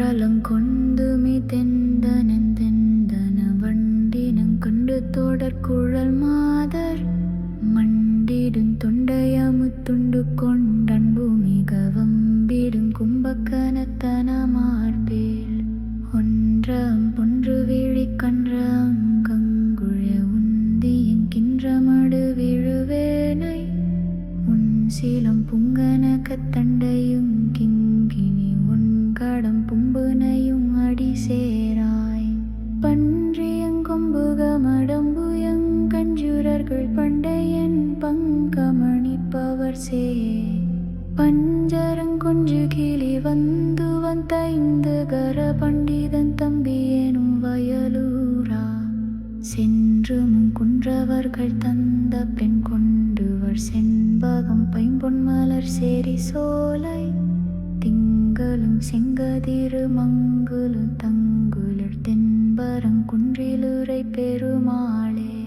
മന്ത്രലംകൊണ്ടുമി തെന്തന വണ്ടിനം കണ്ടു തുടർക്കുഴൽ മാതർ മണ്ടിടും തൊണ്ടയമുത്തുണ്ടു കൊണ്ടൻപു മികവമ്പിടും കുംഭക്കനത്തന മാർബേൽ ഒன்றாம் பொன்று விழி கன்ற அங்கங்குழ உந்தியங்கின்ற மடு விழுவேனை உன் சீலம் புங்கனகத்தண்டையும் கிங்கினி உன் கடம் பும்புனையும் அடி சேராய் பன்றியங்கொம்புக மடம்புயங்கஞ்சுரர்கள் பண்டையன் பங்கமணிப்பவர் சே பஞ்சரங்கொஞ்சு கிளி வந்து வந்தைந்து கர பண்டிதன் தம்பியேனும் வயலூரா சென்றும் குன்றவர்கள் தந்த பெண் கொண்டுவர் செண்பகம் பைம்பொன் மலர் சேரி சோலை திங்களும் செங்கதிரு மங்குலும் தங்குலர் தென்பரங்குன்றிலுரை பெருமாளே.